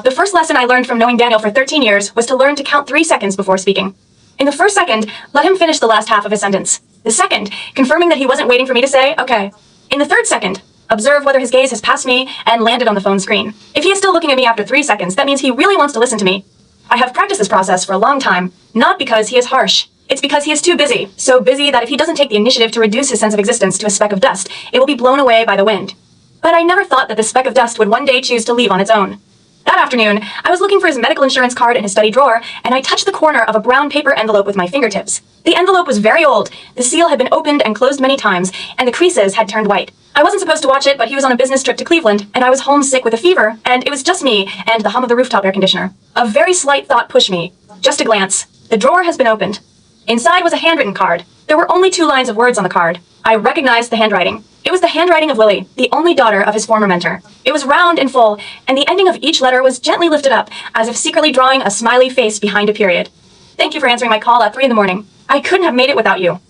The first lesson I learned from knowing Daniel for 13 years was to learn to count 3 seconds before speaking. In the first second, let him finish the last half of his sentence. The second, confirming that he wasn't waiting for me to say, okay. In the third second, observe whether his gaze has passed me and landed on the phone screen. If he is still looking at me after 3 seconds, that means he really wants to listen to me. I have practiced this process for a long time, not because he is harsh. It's because he is too busy, so busy that if he doesn't take the initiative to reduce his sense of existence to a speck of dust, it will be blown away by the wind. But I never thought that the speck of dust would one day choose to leave on its own. That afternoon, I was looking for his medical insurance card in his study drawer, and I touched the corner of a brown paper envelope with my fingertips. The envelope was very old, the seal had been opened and closed many times, and the creases had turned white. I wasn't supposed to watch it, but he was on a business trip to Cleveland, and I was homesick with a fever, and it was just me and the hum of the rooftop air conditioner. A very slight thought pushed me. Just a glance. The drawer has been opened. Inside was a handwritten card. There were only 2 lines of words on the card. I recognized the handwriting. It was the handwriting of Lily, the only daughter of his former mentor. It was round and full, and the ending of each letter was gently lifted up, as if secretly drawing a smiley face behind a period. Thank you for answering my call at 3 in the morning. I couldn't have made it without you.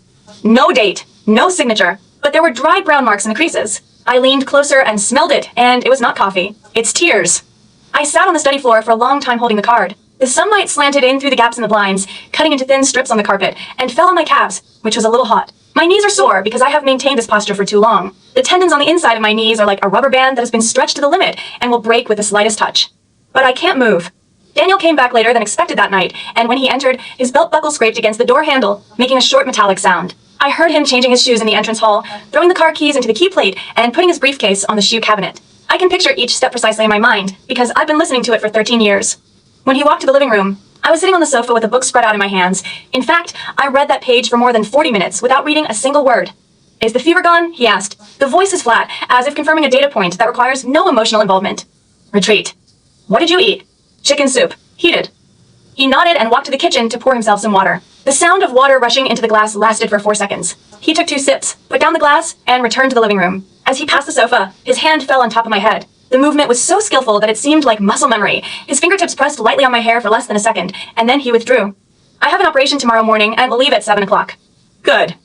No date, no signature, but there were dry brown marks in the creases. I leaned closer and smelled it, and it was not coffee. It's tears. I sat on the study floor for a long time holding the card. The sunlight slanted in through the gaps in the blinds, cutting into thin strips on the carpet, and fell on my calves, which was a little hot. My knees are sore because I have maintained this posture for too long. The tendons on the inside of my knees are like a rubber band that has been stretched to the limit and will break with the slightest touch. But I can't move. Daniel came back later than expected that night, and when he entered, his belt buckle scraped against the door handle, making a short metallic sound. I heard him changing his shoes in the entrance hall, throwing the car keys into the key plate, and putting his briefcase on the shoe cabinet. I can picture each step precisely in my mind, because I've been listening to it for 13 years. When he walked to the living room, I was sitting on the sofa with a book spread out in my hands. In fact, I read that page for more than 40 minutes without reading a single word. Is the fever gone? He asked. The voice is flat, as if confirming a data point that requires no emotional involvement. Retreat. What did you eat? Chicken soup. Heated. He nodded and walked to the kitchen to pour himself some water. The sound of water rushing into the glass lasted for 4 seconds. He took 2 sips, put down the glass, and returned to the living room. As he passed the sofa, his hand fell on top of my head. The movement was so skillful that it seemed like muscle memory. His fingertips pressed lightly on my hair for less than a second, and then he withdrew. I have an operation tomorrow morning and will leave at 7 o'clock. Good.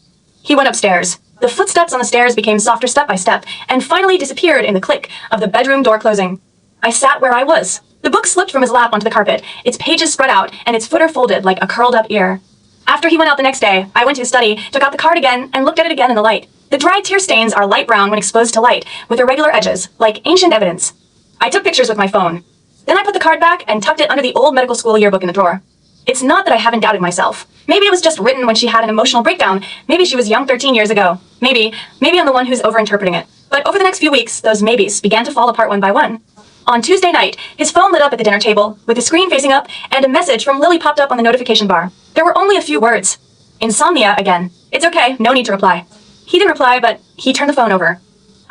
He went upstairs. The footsteps on the stairs became softer step by step, and finally disappeared in the click of the bedroom door closing. I sat where I was. The book slipped from his lap onto the carpet, its pages spread out, and its footer folded like a curled-up ear. After he went out the next day, I went to his study, took out the card again, and looked at it again in the light. The dry tear stains are light brown when exposed to light, with irregular edges, like ancient evidence. I took pictures with my phone. Then I put the card back and tucked it under the old medical school yearbook in the drawer. It's not that I haven't doubted myself. Maybe it was just written when she had an emotional breakdown. Maybe she was young 13 years ago. Maybe I'm the one who's overinterpreting it. But over the next few weeks, those maybes began to fall apart one by one. On Tuesday night, his phone lit up at the dinner table, with the screen facing up, and a message from Lily popped up on the notification bar. There were only a few words. Insomnia again. It's okay, no need to reply. He didn't reply, but he turned the phone over.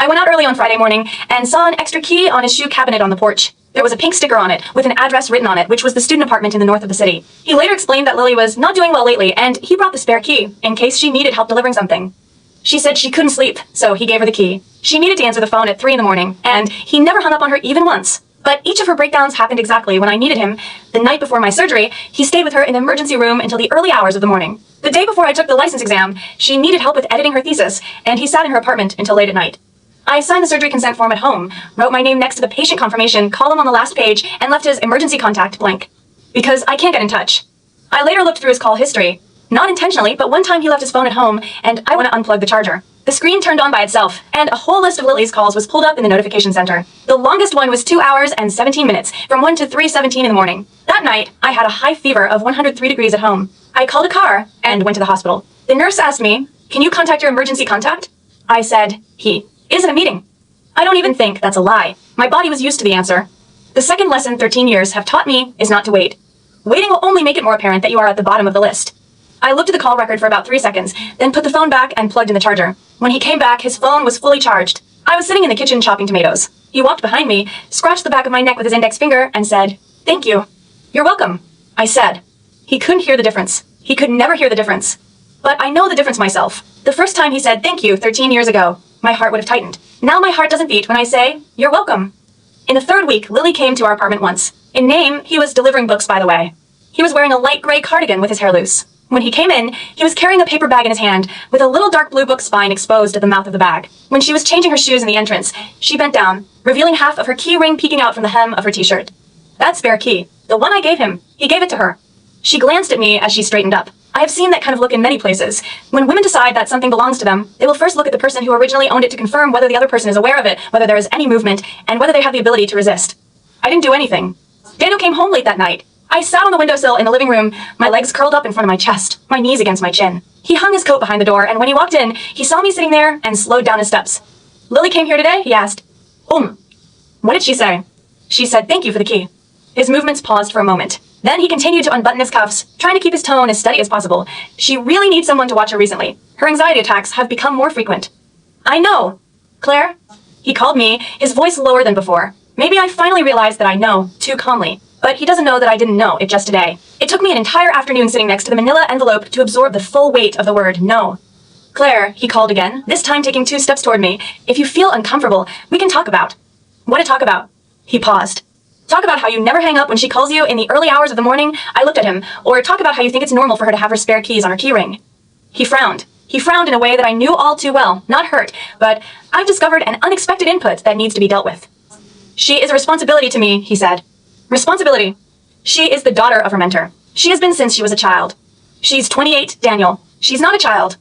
I went out early on Friday morning and saw an extra key on his shoe cabinet on the porch. There was a pink sticker on it, with an address written on it, which was the student apartment in the north of the city. He later explained that Lily was not doing well lately, and he brought the spare key, in case she needed help delivering something. She said she couldn't sleep, so he gave her the key. She needed to answer the phone at 3 in the morning, and he never hung up on her even once. But each of her breakdowns happened exactly when I needed him. The night before my surgery, he stayed with her in the emergency room until the early hours of the morning. The day before I took the license exam, she needed help with editing her thesis, and he sat in her apartment until late at night. I signed the surgery consent form at home, wrote my name next to the patient confirmation column on the last page, and left his emergency contact blank. Because I can't get in touch. I later looked through his call history. Not intentionally, but one time he left his phone at home, and I went to unplug the charger. The screen turned on by itself, and a whole list of Lily's calls was pulled up in the notification center. The longest one was 2 hours and 17 minutes, from 1 to 3:17 in the morning. That night, I had a high fever of 103 degrees at home. I called a car and went to the hospital. The nurse asked me, "Can you contact your emergency contact?" I said, "He is in a meeting." I don't even think that's a lie. My body was used to the answer. The second lesson 13 years have taught me is not to wait. Waiting will only make it more apparent that you are at the bottom of the list. I looked at the call record for about 3 seconds, then put the phone back and plugged in the charger. When he came back, his phone was fully charged. I was sitting in the kitchen chopping tomatoes. He walked behind me, scratched the back of my neck with his index finger, and said, "Thank you." "You're welcome," I said. He couldn't hear the difference. He could never hear the difference. But I know the difference myself. The first time he said thank you 13 years ago, my heart would have tightened. Now my heart doesn't beat when I say, "You're welcome." In the 3rd week, Lily came to our apartment once. In name, he was delivering books, by the way. He was wearing a light gray cardigan with his hair loose. When he came in, he was carrying a paper bag in his hand, with a little dark blue book spine exposed at the mouth of the bag. When she was changing her shoes in the entrance, she bent down, revealing half of her key ring peeking out from the hem of her t-shirt. That spare key, the one I gave him, he gave it to her. She glanced at me as she straightened up. I have seen that kind of look in many places. When women decide that something belongs to them, they will first look at the person who originally owned it to confirm whether the other person is aware of it, whether there is any movement, and whether they have the ability to resist. I didn't do anything. Daniel came home late that night. I sat on the windowsill in the living room, my legs curled up in front of my chest, my knees against my chin. He hung his coat behind the door, and when he walked in, he saw me sitting there and slowed down his steps. Lily came here today? He asked. What did she say? She said, thank you for the key. His movements paused for a moment. Then he continued to unbutton his cuffs, trying to keep his tone as steady as possible. She really needs someone to watch her recently. Her anxiety attacks have become more frequent. I know. Claire? He called me, his voice lower than before. Maybe I finally realized that I know, too calmly. But he doesn't know that I didn't know it just today. It took me an entire afternoon sitting next to the manila envelope to absorb the full weight of the word no. Claire, he called again, this time taking 2 steps toward me. If you feel uncomfortable, we can talk about. What to talk about? He paused. Talk about how you never hang up when she calls you in the early hours of the morning. I looked at him. Or talk about how you think it's normal for her to have her spare keys on her key ring. He frowned. He frowned in a way that I knew all too well, not hurt, but I've discovered an unexpected input that needs to be dealt with. She is a responsibility to me, he said. Responsibility. She is the daughter of her mentor. She has been since she was a child. She's 28, Daniel. She's not a child.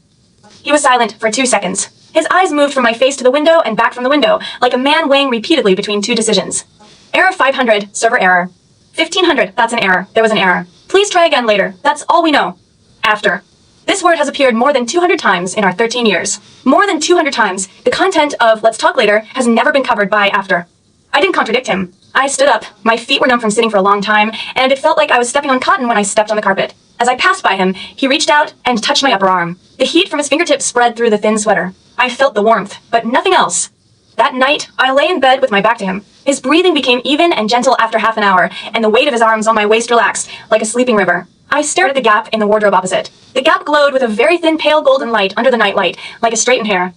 He was silent for 2 seconds. His eyes moved from my face to the window and back from the window, like a man weighing repeatedly between 2 decisions. Error 500, server error. 1500, that's an error. There was an error. Please try again later. That's all we know. After. This word has appeared more than 200 times in our 13 years. More than 200 times. The content of let's talk later has never been covered by after. I didn't contradict him. I stood up. My feet were numb from sitting for a long time, and it felt like I was stepping on cotton when I stepped on the carpet. As I passed by him, he reached out and touched my upper arm. The heat from his fingertips spread through the thin sweater. I felt the warmth, but nothing else. That night, I lay in bed with my back to him. His breathing became even and gentle after half an hour, and the weight of his arms on my waist relaxed, like a sleeping river. I stared at the gap in the wardrobe opposite. The gap glowed with a very thin pale golden light under the nightlight, like a straightened hair.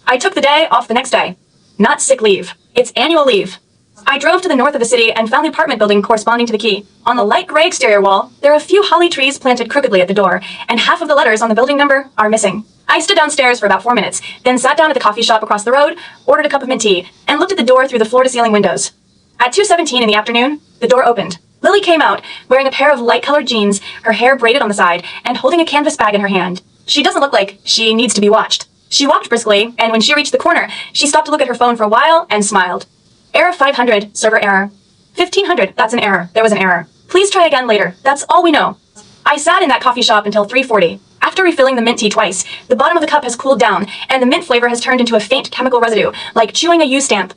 I took the day off the next day. Not sick leave. It's annual leave. I drove to the north of the city and found the apartment building corresponding to the key. On the light gray exterior wall, there are a few holly trees planted crookedly at the door, and half of the letters on the building number are missing. I stood downstairs for about 4 minutes, then sat down at the coffee shop across the road, ordered a cup of mint tea, and looked at the door through the floor-to-ceiling windows. At 2:17 in the afternoon, the door opened. Lily came out, wearing a pair of light-colored jeans, her hair braided on the side, and holding a canvas bag in her hand. She doesn't look like she needs to be watched. She walked briskly, and when she reached the corner, she stopped to look at her phone for a while and smiled. Error 500, server error. 1500, that's an error. There was an error. Please try again later. That's all we know. I sat in that coffee shop until 3:40. After refilling the mint tea twice, the bottom of the cup has cooled down, and the mint flavor has turned into a faint chemical residue, like chewing a U-stamp.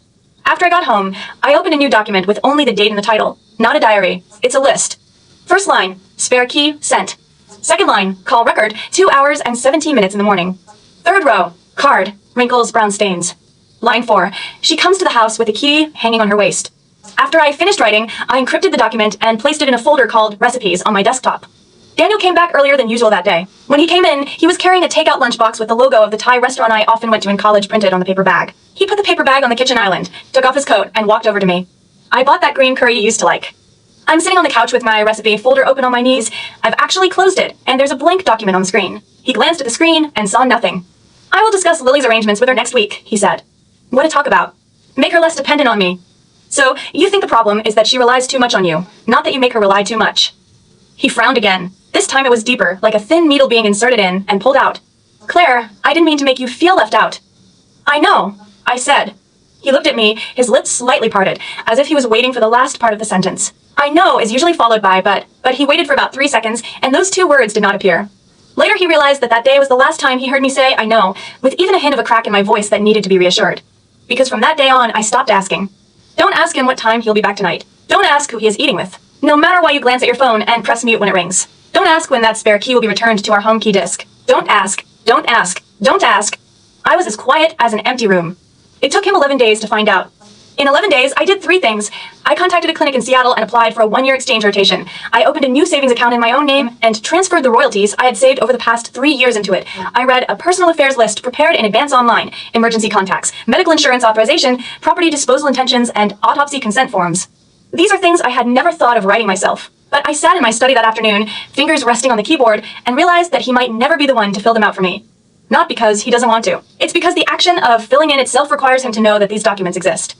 After I got home, I opened a new document with only the date in the title. Not a diary. It's a list. First line, spare key, sent. Second line, call record, 2 hours and 17 minutes in the morning. Third row, card, wrinkles, brown stains. Line 4, she comes to the house with the key hanging on her waist. After I finished writing, I encrypted the document and placed it in a folder called Recipes on my desktop. Daniel came back earlier than usual that day. When he came in, he was carrying a takeout lunchbox with the logo of the Thai restaurant I often went to in college printed on the paper bag. He put the paper bag on the kitchen island, took off his coat, and walked over to me. I bought that green curry you used to like. I'm sitting on the couch with my recipe folder open on my knees. I've actually closed it, and there's a blank document on the screen. He glanced at the screen and saw nothing. I will discuss Lily's arrangements with her next week, he said. What to talk about? Make her less dependent on me. So, you think the problem is that she relies too much on you, not that you make her rely too much. He frowned again. This time it was deeper, like a thin needle being inserted in and pulled out. Claire, I didn't mean to make you feel left out. I know, I said. He looked at me, his lips slightly parted, as if he was waiting for the last part of the sentence. I know is usually followed by but he waited for about 3 seconds, and those 2 words did not appear. Later he realized that that day was the last time he heard me say I know, with even a hint of a crack in my voice that needed to be reassured. Because from that day on, I stopped asking. Don't ask him what time he'll be back tonight. Don't ask who he is eating with. No matter why you glance at your phone and press mute when it rings. Don't ask when that spare key will be returned to our home key disk. Don't ask. Don't ask. Don't ask. I was as quiet as an empty room. It took him 11 days to find out. In 11 days, I did 3 things. I contacted a clinic in Seattle and applied for a 1-year exchange rotation. I opened a new savings account in my own name and transferred the royalties I had saved over the past 3 years into it. I read a personal affairs list prepared in advance online, emergency contacts, medical insurance authorization, property disposal intentions, and autopsy consent forms. These are things I had never thought of writing myself. But I sat in my study that afternoon, fingers resting on the keyboard, and realized that he might never be the one to fill them out for me. Not because he doesn't want to. It's because the action of filling in itself requires him to know that these documents exist.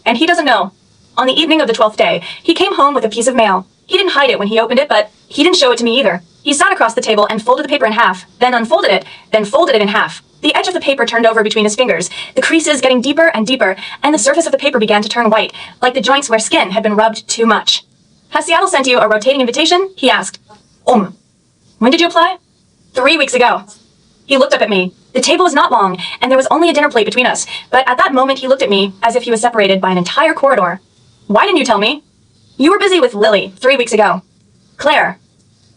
And he doesn't know. On the evening of the 12th day, he came home with a piece of mail. He didn't hide it when he opened it, but he didn't show it to me either. He sat across the table and folded the paper in half, then unfolded it, then folded it in half. The edge of the paper turned over between his fingers, the creases getting deeper and deeper, and the surface of the paper began to turn white, like the joints where skin had been rubbed too much. Has Seattle sent you a rotating invitation? He asked. When did you apply? 3 weeks ago. He looked up at me. The table was not long, and there was only a dinner plate between us, but at that moment he looked at me as if he was separated by an entire corridor. Why didn't you tell me? You were busy with Lily 3 weeks ago. Claire.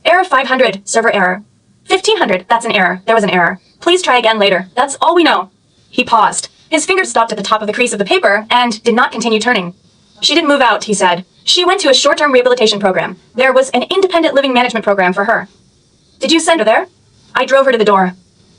Error 500, server error. 1500, that's an error. There was an error. Please try again later. That's all we know. He paused. His fingers stopped at the top of the crease of the paper and did not continue turning. She didn't move out, he said. She went to a short-term rehabilitation program. There was an independent living management program for her. Did you send her there? I drove her to the door.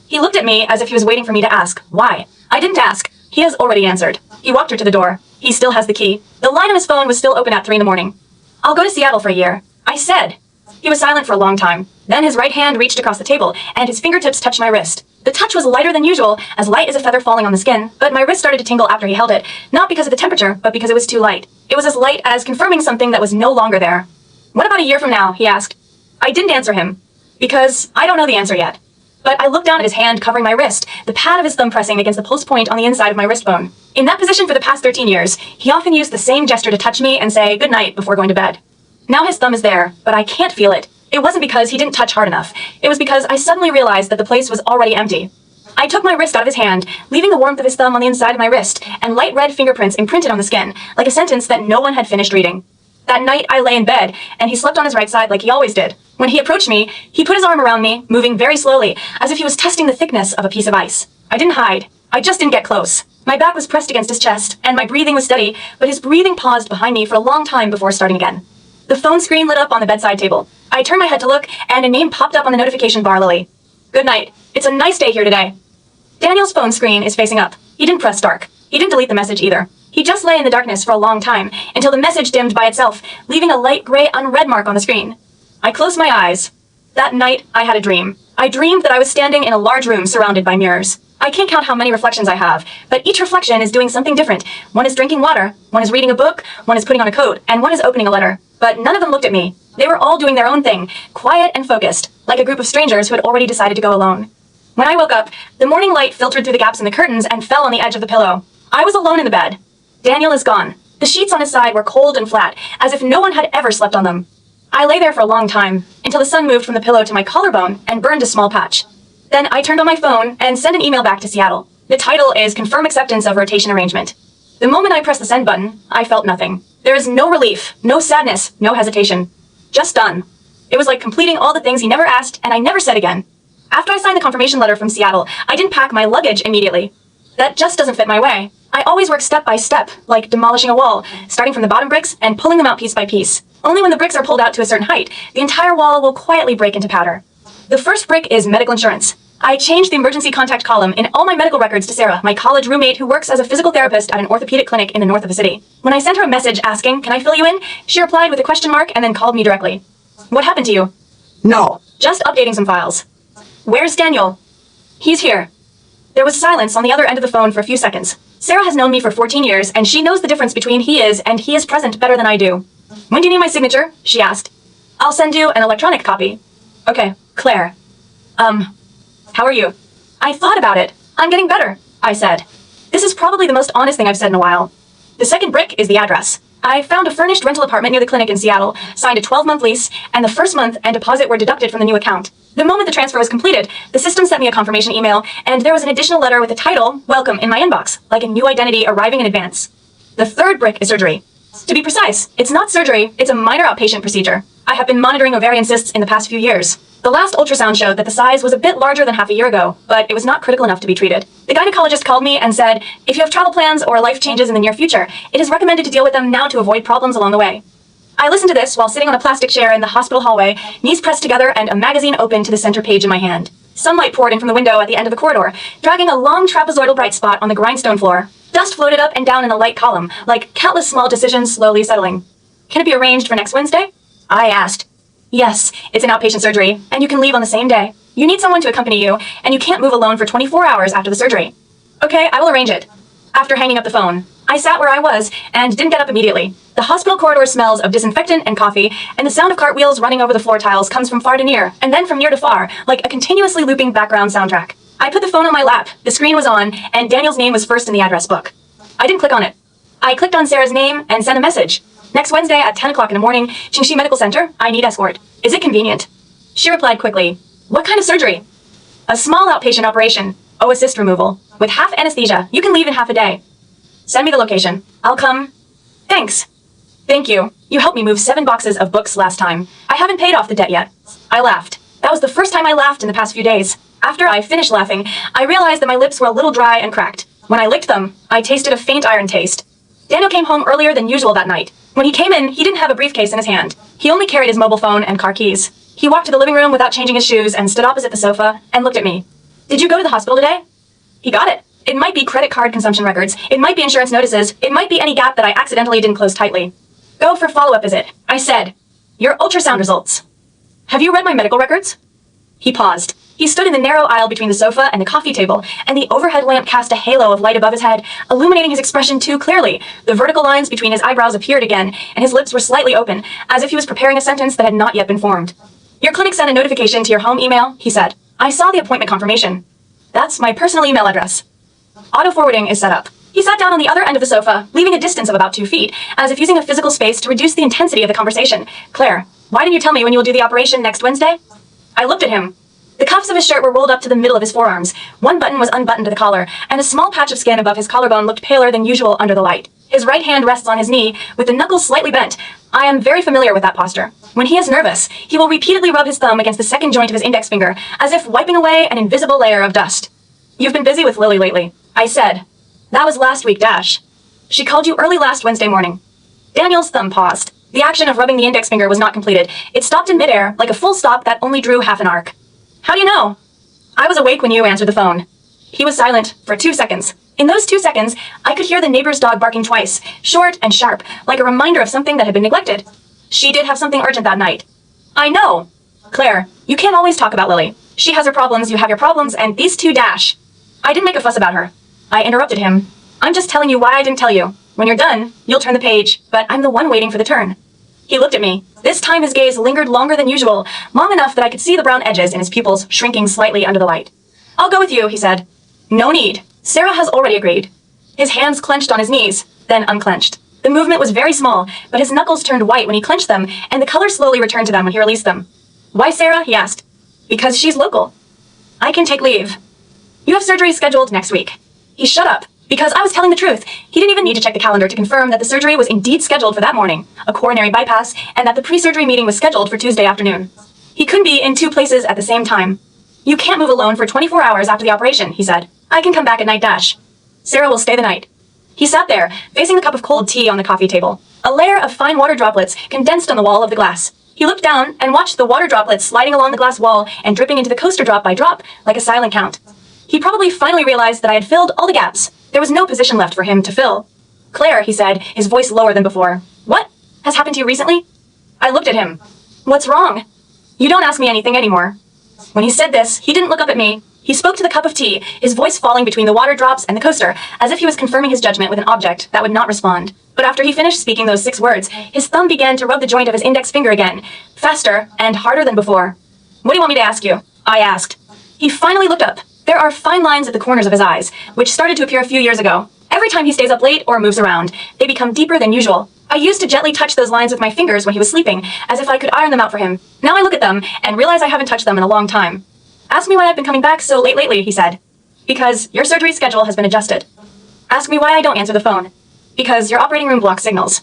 He looked at me as if he was waiting for me to ask. Why? I didn't ask. He has already answered. He walked her to the door. He still has the key. The line on his phone was still open at 3 in the morning. I'll go to Seattle for a year. I said. He was silent for a long time. Then his right hand reached across the table, and his fingertips touched my wrist. The touch was lighter than usual, as light as a feather falling on the skin, but my wrist started to tingle after he held it, not because of the temperature, but because it was too light. It was as light as confirming something that was no longer there. What about a year from now? He asked. I didn't answer him, because I don't know the answer yet. But I looked down at his hand covering my wrist, the pad of his thumb pressing against the pulse point on the inside of my wrist bone. In that position for the past 13 years, he often used the same gesture to touch me and say good night before going to bed. Now his thumb is there, but I can't feel it. It wasn't because he didn't touch hard enough. It was because I suddenly realized that the place was already empty. I took my wrist out of his hand, leaving the warmth of his thumb on the inside of my wrist, and light red fingerprints imprinted on the skin, like a sentence that no one had finished reading. That night, I lay in bed, and he slept on his right side like he always did. When he approached me, he put his arm around me, moving very slowly, as if he was testing the thickness of a piece of ice. I didn't hide. I just didn't get close. My back was pressed against his chest, and my breathing was steady, but his breathing paused behind me for a long time before starting again. The phone screen lit up on the bedside table. I turned my head to look, and a name popped up on the notification bar, Lily. Good night. It's a nice day here today. Daniel's phone screen is facing up. He didn't press dark. He didn't delete the message either. He just lay in the darkness for a long time, until the message dimmed by itself, leaving a light gray unread mark on the screen. I closed my eyes. That night, I had a dream. I dreamed that I was standing in a large room surrounded by mirrors. I can't count how many reflections I have, but each reflection is doing something different. One is drinking water, one is reading a book, one is putting on a coat, and one is opening a letter. But none of them looked at me. They were all doing their own thing, quiet and focused, like a group of strangers who had already decided to go alone. When I woke up, the morning light filtered through the gaps in the curtains and fell on the edge of the pillow. I was alone in the bed. Daniel is gone. The sheets on his side were cold and flat, as if no one had ever slept on them. I lay there for a long time, until the sun moved from the pillow to my collarbone and burned a small patch. Then I turned on my phone and sent an email back to Seattle. The title is Confirm Acceptance of Rotation Arrangement. The moment I pressed the send button, I felt nothing. There is no relief, no sadness, no hesitation. Just done. It was like completing all the things he never asked and I never said again. After I signed the confirmation letter from Seattle, I didn't pack my luggage immediately. That just doesn't fit my way. I always work step by step, like demolishing a wall, starting from the bottom bricks and pulling them out piece by piece. Only when the bricks are pulled out to a certain height, the entire wall will quietly break into powder. The first brick is medical insurance. I changed the emergency contact column in all my medical records to Sarah, my college roommate who works as a physical therapist at an orthopedic clinic in the north of the city. When I sent her a message asking, "Can I fill you in?" she replied with a question mark and then called me directly. What happened to you? No. Just updating some files. Where's Daniel? He's here. There was silence on the other end of the phone for a few seconds. Sarah has known me for 14 years, and she knows the difference between he is and he is present better than I do. When do you need my signature? She asked. I'll send you an electronic copy. Okay, Claire. How are you? I thought about it. I'm getting better, I said. This is probably the most honest thing I've said in a while. The second brick is the address. I found a furnished rental apartment near the clinic in Seattle, signed a 12-month lease, and the first month and deposit were deducted from the new account. The moment the transfer was completed, the system sent me a confirmation email, and there was an additional letter with the title, Welcome, in my inbox, like a new identity arriving in advance. The third brick is surgery. To be precise, it's not surgery, it's a minor outpatient procedure. I have been monitoring ovarian cysts in the past few years. The last ultrasound showed that the size was a bit larger than half a year ago, but it was not critical enough to be treated. The gynecologist called me and said, if you have travel plans or life changes in the near future, it is recommended to deal with them now to avoid problems along the way. I listened to this while sitting on a plastic chair in the hospital hallway, knees pressed together and a magazine open to the center page in my hand. Sunlight poured in from the window at the end of the corridor, dragging a long trapezoidal bright spot on the grindstone floor. Dust floated up and down in a light column, like countless small decisions slowly settling. Can it be arranged for next Wednesday? I asked. Yes, it's an outpatient surgery, and you can leave on the same day. You need someone to accompany you, and you can't move alone for 24 hours after the surgery. Okay, I will arrange it. After hanging up the phone, I sat where I was and didn't get up immediately. The hospital corridor smells of disinfectant and coffee, and the sound of cartwheels running over the floor tiles comes from far to near, and then from near to far, like a continuously looping background soundtrack. I put the phone on my lap, the screen was on, and Daniel's name was first in the address book. I didn't click on it. I clicked on Sarah's name and sent a message. Next Wednesday at 10 o'clock in the morning, Qingxi Medical Center, I need escort. Is it convenient? She replied quickly, what kind of surgery? A small outpatient operation, O-assist removal, with half anesthesia. You can leave in half a day. Send me the location. I'll come. Thanks. Thank you. You helped me move 7 boxes of books last time. I haven't paid off the debt yet. I laughed. That was the first time I laughed in the past few days. After I finished laughing, I realized that my lips were a little dry and cracked. When I licked them, I tasted a faint iron taste. Daniel came home earlier than usual that night. When he came in, he didn't have a briefcase in his hand. He only carried his mobile phone and car keys. He walked to the living room without changing his shoes and stood opposite the sofa and looked at me. Did you go to the hospital today? He got it. It might be credit card consumption records. It might be insurance notices. It might be any gap that I accidentally didn't close tightly. Go for follow-up visit. I said. Your ultrasound results. Have you read my medical records? He paused. He stood in the narrow aisle between the sofa and the coffee table, and the overhead lamp cast a halo of light above his head, illuminating his expression too clearly. The vertical lines between his eyebrows appeared again, and his lips were slightly open, as if he was preparing a sentence that had not yet been formed. Your clinic sent a notification to your home email, he said. I saw the appointment confirmation. That's my personal email address. Auto-forwarding is set up. He sat down on the other end of the sofa, leaving a distance of about 2 feet, as if using a physical space to reduce the intensity of the conversation. Claire, why didn't you tell me when you will do the operation next Wednesday? I looked at him. The cuffs of his shirt were rolled up to the middle of his forearms. One button was unbuttoned to the collar, and a small patch of skin above his collarbone looked paler than usual under the light. His right hand rests on his knee, with the knuckles slightly bent. I am very familiar with that posture. When he is nervous, he will repeatedly rub his thumb against the second joint of his index finger, as if wiping away an invisible layer of dust. You've been busy with Lily lately, I said. That was last week, Dash. She called you early last Wednesday morning. Daniel's thumb paused. The action of rubbing the index finger was not completed. It stopped in midair, like a full stop that only drew half an arc. How do you know? I was awake when you answered the phone. He was silent for 2 seconds. In those 2 seconds, I could hear the neighbor's dog barking twice, short and sharp, like a reminder of something that had been neglected. She did have something urgent that night. I know. Claire, you can't always talk about Lily. She has her problems, you have your problems, and these two Dash. I didn't make a fuss about her. I interrupted him. I'm just telling you why I didn't tell you. When you're done, you'll turn the page, but I'm the one waiting for the turn. He looked at me. This time his gaze lingered longer than usual, long enough that I could see the brown edges in his pupils shrinking slightly under the light. I'll go with you, he said. No need. Sarah has already agreed. His hands clenched on his knees, then unclenched. The movement was very small, but his knuckles turned white when he clenched them, and the color slowly returned to them when he released them. Why Sarah? He asked. Because she's local. I can take leave. You have surgery scheduled next week. He shut up. Because I was telling the truth. He didn't even need to check the calendar to confirm that the surgery was indeed scheduled for that morning, a coronary bypass, and that the pre-surgery meeting was scheduled for Tuesday afternoon. He couldn't be in 2 places at the same time. You can't move alone for 24 hours after the operation, he said. I can come back at night Dash. Sarah will stay the night. He sat there, facing the cup of cold tea on the coffee table. A layer of fine water droplets condensed on the wall of the glass. He looked down and watched the water droplets sliding along the glass wall and dripping into the coaster drop by drop, like a silent count. He probably finally realized that I had filled all the gaps. There was no position left for him to fill. Claire, he said, his voice lower than before. What has happened to you recently? I looked at him. What's wrong? You don't ask me anything anymore. When he said this, he didn't look up at me. He spoke to the cup of tea, his voice falling between the water drops and the coaster, as if he was confirming his judgment with an object that would not respond. But after he finished speaking those 6 words, his thumb began to rub the joint of his index finger again, faster and harder than before. What do you want me to ask you? I asked. He finally looked up. There are fine lines at the corners of his eyes, which started to appear a few years ago. Every time he stays up late or moves around, they become deeper than usual. I used to gently touch those lines with my fingers when he was sleeping, as if I could iron them out for him. Now I look at them and realize I haven't touched them in a long time. Ask me why I've been coming back so late lately, he said. Because your surgery schedule has been adjusted. Ask me why I don't answer the phone. Because your operating room blocks signals.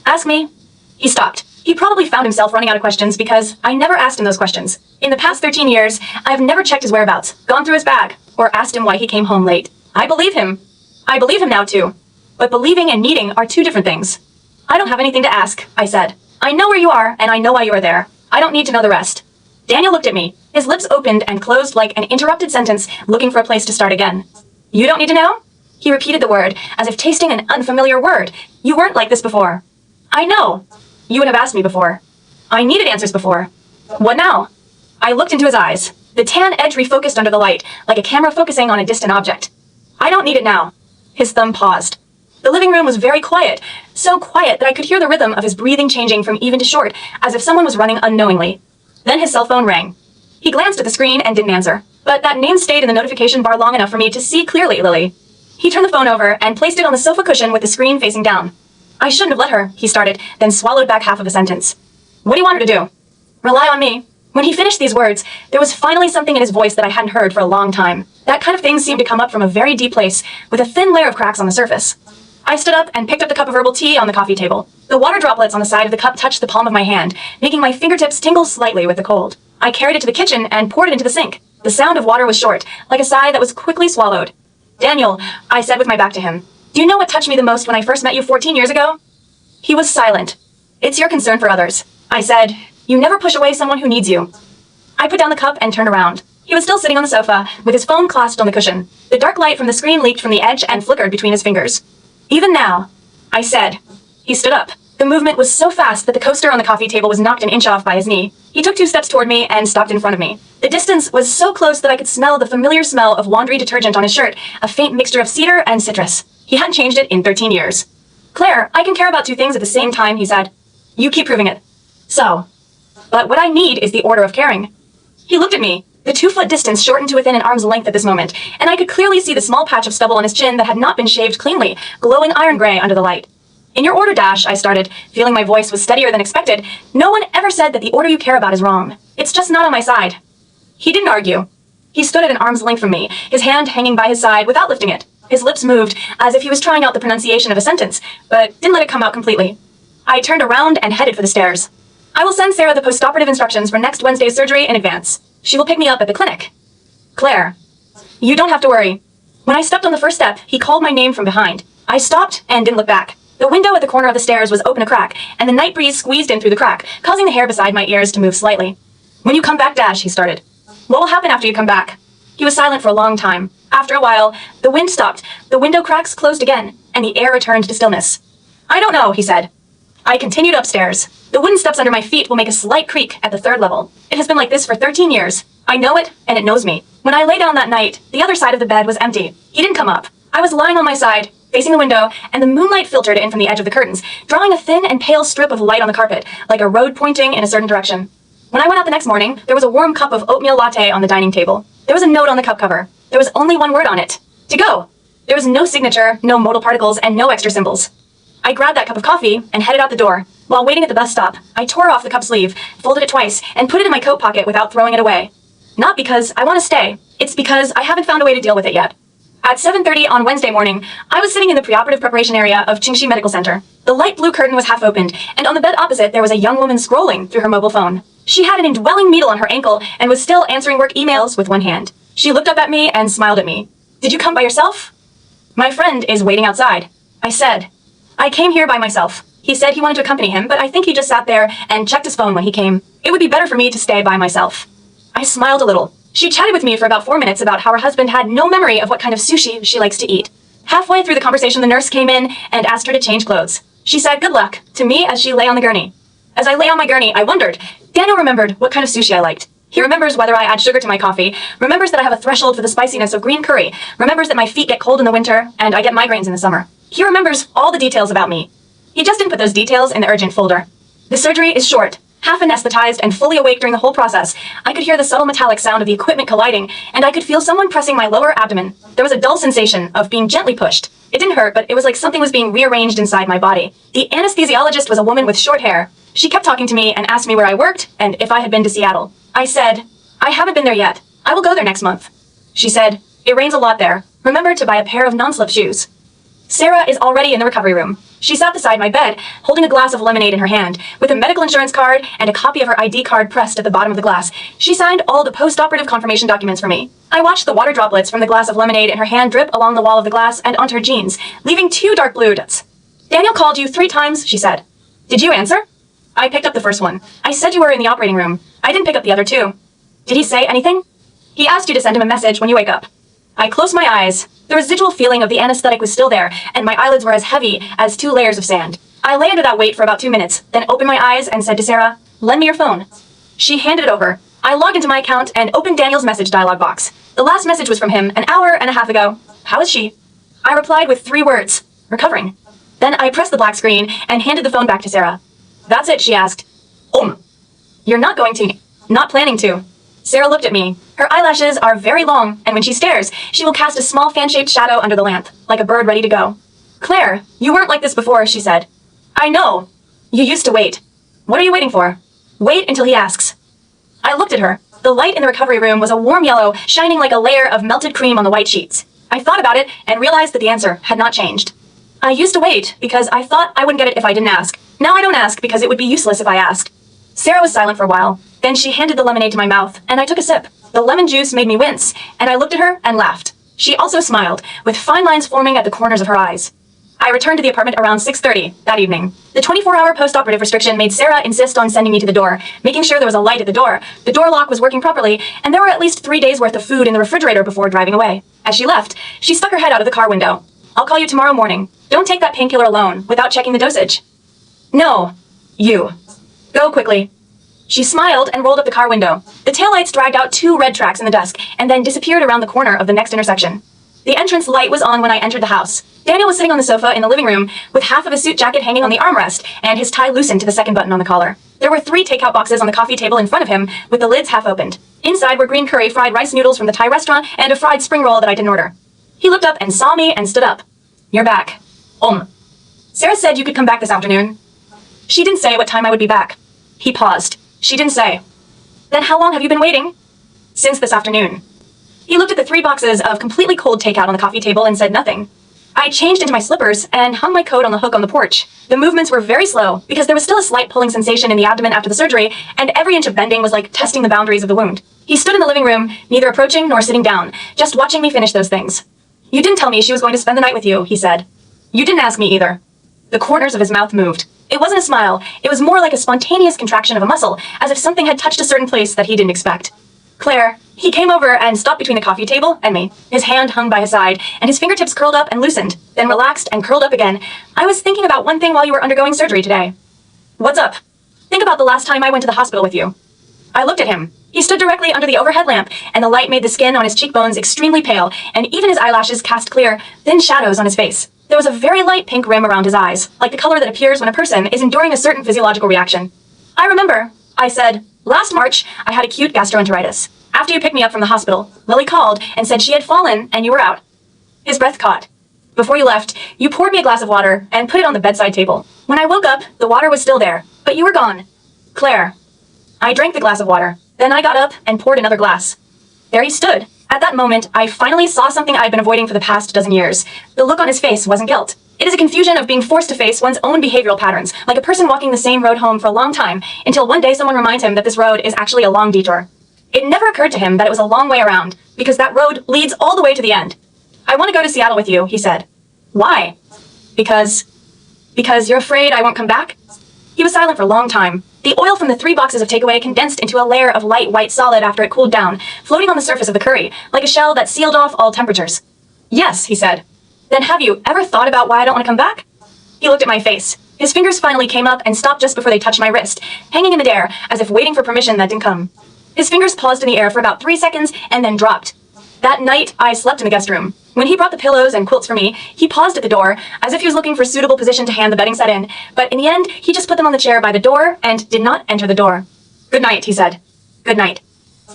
Ask me. He stopped. He probably found himself running out of questions because I never asked him those questions. In the past 13 years, I've never checked his whereabouts, gone through his bag, or asked him why he came home late. I believe him. I believe him now too. But believing and needing are 2 different things. I don't have anything to ask, I said. I know where you are, and I know why you are there. I don't need to know the rest. Daniel looked at me. His lips opened and closed like an interrupted sentence, looking for a place to start again. You don't need to know? He repeated the word, as if tasting an unfamiliar word. You weren't like this before. I know. You would have asked me before. I needed answers before. What now? I looked into his eyes. The tan edge refocused under the light, like a camera focusing on a distant object. I don't need it now. His thumb paused. The living room was very quiet, so quiet that I could hear the rhythm of his breathing changing from even to short, as if someone was running unknowingly. Then his cell phone rang. He glanced at the screen and didn't answer, but that name stayed in the notification bar long enough for me to see clearly Lily. He turned the phone over and placed it on the sofa cushion with the screen facing down. I shouldn't have let her, he started, then swallowed back half of a sentence. What do you want her to do? Rely on me. When he finished these words, there was finally something in his voice that I hadn't heard for a long time. That kind of thing seemed to come up from a very deep place, with a thin layer of cracks on the surface. I stood up and picked up the cup of herbal tea on the coffee table. The water droplets on the side of the cup touched the palm of my hand, making my fingertips tingle slightly with the cold. I carried it to the kitchen and poured it into the sink. The sound of water was short, like a sigh that was quickly swallowed. Daniel, I said with my back to him, do you know what touched me the most when I first met you 14 years ago? He was silent. It's your concern for others. I said, you never push away someone who needs you. I put down the cup and turned around. He was still sitting on the sofa, with his phone clasped on the cushion. The dark light from the screen leaked from the edge and flickered between his fingers. Even now, I said. He stood up. The movement was so fast that the coaster on the coffee table was knocked an inch off by his knee. He took 2 steps toward me and stopped in front of me. The distance was so close that I could smell the familiar smell of laundry detergent on his shirt, a faint mixture of cedar and citrus. He hadn't changed it in 13 years. Claire, I can care about 2 things at the same time, he said. You keep proving it. So. But what I need is the order of caring. He looked at me. The 2-foot distance shortened to within an arm's length at this moment, and I could clearly see the small patch of stubble on his chin that had not been shaved cleanly, glowing iron gray under the light. In your order, Dash, I started, feeling my voice was steadier than expected. No one ever said that the order you care about is wrong. It's just not on my side. He didn't argue. He stood at an arm's length from me, his hand hanging by his side without lifting it. His lips moved, as if he was trying out the pronunciation of a sentence, but didn't let it come out completely. I turned around and headed for the stairs. I will send Sarah the postoperative instructions for next Wednesday's surgery in advance. She will pick me up at the clinic. Claire. You don't have to worry. When I stepped on the first step, he called my name from behind. I stopped and didn't look back. The window at the corner of the stairs was open a crack, and the night breeze squeezed in through the crack, causing the hair beside my ears to move slightly. When you come back, Dash, he started. What will happen after you come back? He was silent for a long time. After a while, the wind stopped, the window cracks closed again, and the air returned to stillness. I don't know, he said. I continued upstairs. The wooden steps under my feet will make a slight creak at the 3rd level. It has been like this for 13 years. I know it, and it knows me. When I lay down that night, the other side of the bed was empty. He didn't come up. I was lying on my side, facing the window, and the moonlight filtered in from the edge of the curtains, drawing a thin and pale strip of light on the carpet, like a road pointing in a certain direction. When I went out the next morning, there was a warm cup of oatmeal latte on the dining table. There was a note on the cup cover. There was only one word on it. To go. There was no signature, no modal particles, and no extra symbols. I grabbed that cup of coffee and headed out the door. While waiting at the bus stop, I tore off the cup sleeve, folded it twice, and put it in my coat pocket without throwing it away. Not because I want to stay. It's because I haven't found a way to deal with it yet. At 7:30 on Wednesday morning, I was sitting in the preoperative preparation area of Qingxi Medical Center. The light blue curtain was half opened, and on the bed opposite there was a young woman scrolling through her mobile phone. She had an indwelling needle on her ankle and was still answering work emails with one hand. She looked up at me and smiled at me. Did you come by yourself? My friend is waiting outside. I said. I came here by myself. He said he wanted to accompany him, but I think he just sat there and checked his phone when he came. It would be better for me to stay by myself. I smiled a little. She chatted with me for about 4 minutes about how her husband had no memory of what kind of sushi she likes to eat. Halfway through the conversation, the nurse came in and asked her to change clothes. She said good luck to me as she lay on the gurney. As I lay on my gurney, I wondered. Daniel remembered what kind of sushi I liked. He remembers whether I add sugar to my coffee, remembers that I have a threshold for the spiciness of green curry, remembers that my feet get cold in the winter and I get migraines in the summer. He remembers all the details about me. He just didn't put those details in the urgent folder. The surgery is short. Half anesthetized and fully awake during the whole process, I could hear the subtle metallic sound of the equipment colliding, and I could feel someone pressing my lower abdomen. There was a dull sensation of being gently pushed. It didn't hurt, but it was like something was being rearranged inside my body. The anesthesiologist was a woman with short hair. She kept talking to me and asked me where I worked and if I had been to Seattle. I said, I haven't been there yet. I will go there next month. She said, it rains a lot there. Remember to buy a pair of non-slip shoes. Sarah is already in the recovery room. She sat beside my bed, holding a glass of lemonade in her hand, with a medical insurance card and a copy of her ID card pressed at the bottom of the glass. She signed all the post-operative confirmation documents for me. I watched the water droplets from the glass of lemonade in her hand drip along the wall of the glass and onto her jeans, leaving 2 dark blue dots. Daniel called you 3 times, she said. Did you answer? I picked up the first one. I said you were in the operating room. I didn't pick up the other 2. Did he say anything? He asked you to send him a message when you wake up. I closed my eyes. The residual feeling of the anesthetic was still there, and my eyelids were as heavy as 2 layers of sand. I lay under that weight for about 2 minutes, then opened my eyes and said to Sarah, lend me your phone. She handed it over. I logged into my account and opened Daniel's message dialog box. The last message was from him an hour and a half ago. How is she? I replied with 3 words, recovering. Then I pressed the black screen and handed the phone back to Sarah. That's it, she asked. You're not going to. Not planning to. Sarah looked at me. Her eyelashes are very long, and when she stares, she will cast a small fan-shaped shadow under the lamp, like a bird ready to go. Claire, you weren't like this before, she said. I know. You used to wait. What are you waiting for? Wait until he asks. I looked at her. The light in the recovery room was a warm yellow, shining like a layer of melted cream on the white sheets. I thought about it and realized that the answer had not changed. I used to wait because I thought I wouldn't get it if I didn't ask. Now I don't ask because it would be useless if I asked. Sarah was silent for a while. Then she handed the lemonade to my mouth, and I took a sip. The lemon juice made me wince, and I looked at her and laughed. She also smiled, with fine lines forming at the corners of her eyes. I returned to the apartment around 6:30 that evening. The 24-hour post-operative restriction made Sarah insist on sending me to the door, making sure there was a light at the door. The door lock was working properly, and there were at least 3 days' worth of food in the refrigerator before driving away. As she left, she stuck her head out of the car window. I'll call you tomorrow morning. Don't take that painkiller alone, without checking the dosage. No. You. Go quickly. She smiled and rolled up the car window. The taillights dragged out 2 red tracks in the dusk, and then disappeared around the corner of the next intersection. The entrance light was on when I entered the house. Daniel was sitting on the sofa in the living room, with half of his suit jacket hanging on the armrest, and his tie loosened to the second button on the collar. There were 3 takeout boxes on the coffee table in front of him, with the lids half opened. Inside were green curry fried rice noodles from the Thai restaurant, and a fried spring roll that I didn't order. He looked up and saw me and stood up. You're back. Sarah said you could come back this afternoon. She didn't say what time I would be back. He paused. She didn't say. Then how long have you been waiting? Since this afternoon. He looked at the 3 boxes of completely cold takeout on the coffee table and said nothing. I changed into my slippers and hung my coat on the hook on the porch. The movements were very slow because there was still a slight pulling sensation in the abdomen after the surgery, and every inch of bending was like testing the boundaries of the wound. He stood in the living room, neither approaching nor sitting down, just watching me finish those things. You didn't tell me she was going to spend the night with you, he said. You didn't ask me either. The corners of his mouth moved. It wasn't a smile. It was more like a spontaneous contraction of a muscle, as if something had touched a certain place that he didn't expect. Claire, he came over and stopped between the coffee table and me. His hand hung by his side, and his fingertips curled up and loosened, then relaxed and curled up again. I was thinking about one thing while you were undergoing surgery today. What's up? Think about the last time I went to the hospital with you. I looked at him. He stood directly under the overhead lamp, and the light made the skin on his cheekbones extremely pale, and even his eyelashes cast clear, thin shadows on his face. There was a very light pink rim around his eyes, like the color that appears when a person is enduring a certain physiological reaction. I remember, I said, last March, I had acute gastroenteritis. After you picked me up from the hospital, Lily called and said she had fallen and you were out. His breath caught. Before you left, you poured me a glass of water and put it on the bedside table. When I woke up, the water was still there, but you were gone. Claire. I drank the glass of water. Then I got up and poured another glass. There he stood. At that moment, I finally saw something I'd been avoiding for the past dozen years. The look on his face wasn't guilt. It is a confusion of being forced to face one's own behavioral patterns, like a person walking the same road home for a long time, until one day someone reminds him that this road is actually a long detour. It never occurred to him that it was a long way around, because that road leads all the way to the end. I want to go to Seattle with you, he said. Why? Because you're afraid I won't come back? He was silent for a long time. The oil from the 3 boxes of takeaway condensed into a layer of light white solid after it cooled down, floating on the surface of the curry, like a shell that sealed off all temperatures. Yes, he said. Then have you ever thought about why I don't want to come back? He looked at my face. His fingers finally came up and stopped just before they touched my wrist, hanging in midair, as if waiting for permission that didn't come. His fingers paused in the air for about 3 seconds and then dropped. That night, I slept in the guest room. When he brought the pillows and quilts for me, he paused at the door, as if he was looking for a suitable position to hand the bedding set in, but in the end, he just put them on the chair by the door and did not enter the door. Good night, he said. Good night.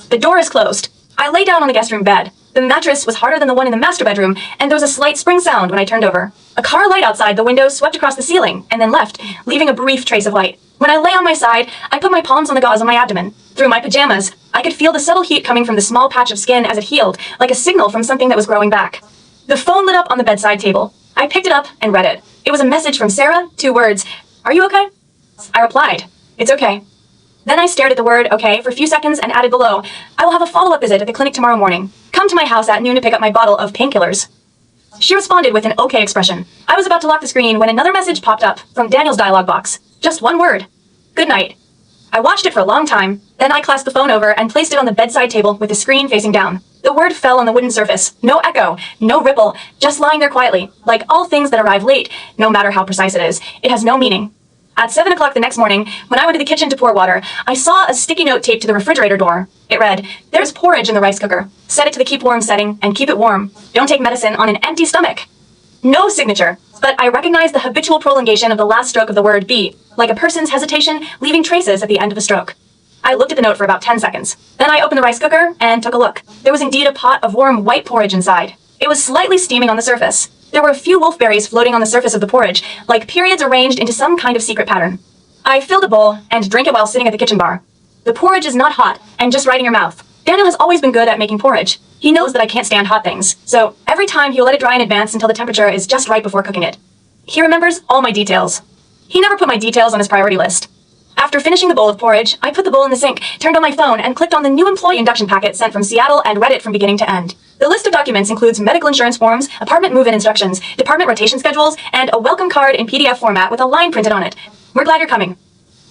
The door is closed. I lay down on the guest room bed. The mattress was harder than the one in the master bedroom, and there was a slight spring sound when I turned over. A car light outside the window swept across the ceiling and then left, leaving a brief trace of light. When I lay on my side, I put my palms on the gauze on my abdomen. Through my pajamas, I could feel the subtle heat coming from the small patch of skin as it healed, like a signal from something that was growing back. The phone lit up on the bedside table. I picked it up and read it. It was a message from Sarah, 2 words. Are you okay? I replied, it's okay. Then I stared at the word okay for a few seconds and added below, I will have a follow-up visit at the clinic tomorrow morning. Come to my house at noon to pick up my bottle of painkillers. She responded with an okay expression. I was about to lock the screen when another message popped up from Daniel's dialogue box. Just 1 word. Good night. I watched it for a long time. Then I clasped the phone over and placed it on the bedside table with the screen facing down. The word fell on the wooden surface. No echo, no ripple, just lying there quietly. Like all things that arrive late, no matter how precise it is, it has no meaning. At 7 o'clock the next morning, when I went to the kitchen to pour water, I saw a sticky note taped to the refrigerator door. It read, there's porridge in the rice cooker. Set it to the keep warm setting and keep it warm. Don't take medicine on an empty stomach. No signature, but I recognized the habitual prolongation of the last stroke of the word be, like a person's hesitation leaving traces at the end of a stroke. I looked at the note for about 10 seconds. Then I opened the rice cooker and took a look. There was indeed a pot of warm white porridge inside. It was slightly steaming on the surface. There were a few wolfberries floating on the surface of the porridge, like periods arranged into some kind of secret pattern. I filled a bowl and drank it while sitting at the kitchen bar. The porridge is not hot and just right in your mouth. Daniel has always been good at making porridge. He knows that I can't stand hot things, so every time he'll let it dry in advance until the temperature is just right before cooking it. He remembers all my details. He never put my details on his priority list. After finishing the bowl of porridge, I put the bowl in the sink, turned on my phone, and clicked on the new employee induction packet sent from Seattle and read it from beginning to end. The list of documents includes medical insurance forms, apartment move-in instructions, department rotation schedules, and a welcome card in PDF format with a line printed on it. We're glad you're coming.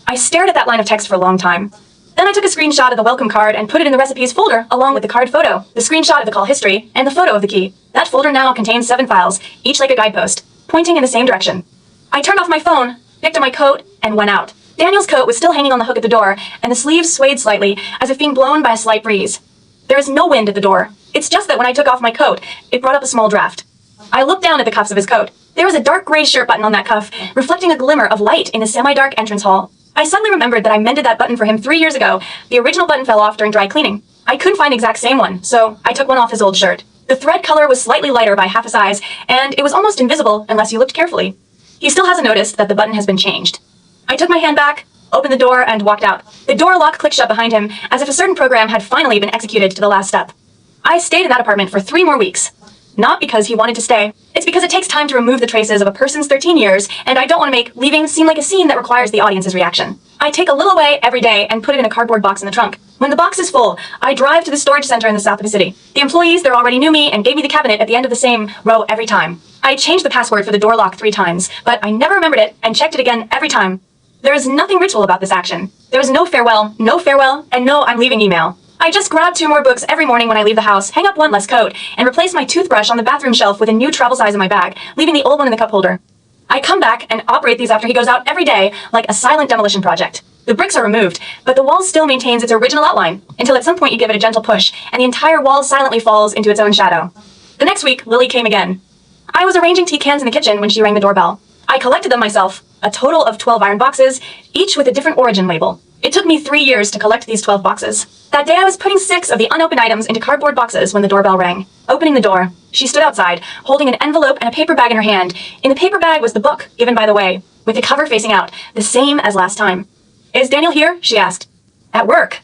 I stared at that line of text for a long time. Then I took a screenshot of the welcome card and put it in the recipes folder along with the card photo, the screenshot of the call history, and the photo of the key. That folder now contains 7 files, each like a guidepost, pointing in the same direction. I turned off my phone, picked up my coat, and went out. Daniel's coat was still hanging on the hook at the door, and the sleeves swayed slightly, as if being blown by a slight breeze. There is no wind at the door. It's just that when I took off my coat, it brought up a small draft. I looked down at the cuffs of his coat. There was a dark gray shirt button on that cuff, reflecting a glimmer of light in the semi-dark entrance hall. I suddenly remembered that I mended that button for him 3 years ago. The original button fell off during dry cleaning. I couldn't find the exact same one, so I took one off his old shirt. The thread color was slightly lighter by half a size, and it was almost invisible unless you looked carefully. He still hasn't noticed that the button has been changed. I took my hand back, opened the door, and walked out. The door lock clicked shut behind him, as if a certain program had finally been executed to the last step. I stayed in that apartment for 3 more weeks. Not because he wanted to stay. It's because it takes time to remove the traces of a person's 13 years, and I don't want to make leaving seem like a scene that requires the audience's reaction. I take a little away every day and put it in a cardboard box in the trunk. When the box is full, I drive to the storage center in the south of the city. The employees there already knew me and gave me the cabinet at the end of the same row every time. I changed the password for the door lock 3 times, but I never remembered it and checked it again every time. There is nothing ritual about this action. There is no farewell, and no I'm leaving email. I just grab 2 more books every morning when I leave the house, hang up 1 less coat, and replace my toothbrush on the bathroom shelf with a new travel size in my bag, leaving the old one in the cup holder. I come back and operate these after he goes out every day like a silent demolition project. The bricks are removed, but the wall still maintains its original outline, until at some point you give it a gentle push, and the entire wall silently falls into its own shadow. The next week, Lily came again. I was arranging tea cans in the kitchen when she rang the doorbell. I collected them myself, a total of 12 iron boxes, each with a different origin label. It took me 3 years to collect these 12 boxes. That day I was putting 6 of the unopened items into cardboard boxes when the doorbell rang. Opening the door, she stood outside, holding an envelope and a paper bag in her hand. In the paper bag was the book, given by the way, with the cover facing out, the same as last time. "Is Daniel here?" she asked. "At work."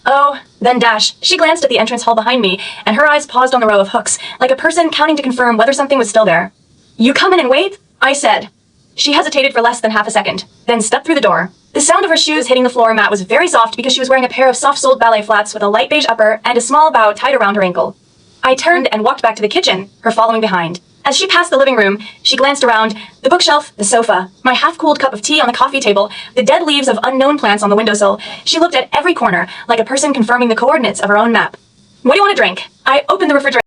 "Oh," then dash. She glanced at the entrance hall behind me, and her eyes paused on the row of hooks, like a person counting to confirm whether something was still there. "You come in and wait?" I said. She hesitated for less than half a second, then stepped through the door. The sound of her shoes hitting the floor mat was very soft because she was wearing a pair of soft-soled ballet flats with a light beige upper and a small bow tied around her ankle. I turned and walked back to the kitchen, her following behind. As she passed the living room, she glanced around, the bookshelf, the sofa, my half-cooled cup of tea on the coffee table, the dead leaves of unknown plants on the windowsill. She looked at every corner, like a person confirming the coordinates of her own map. "What do you want to drink?" I opened the refrigerator.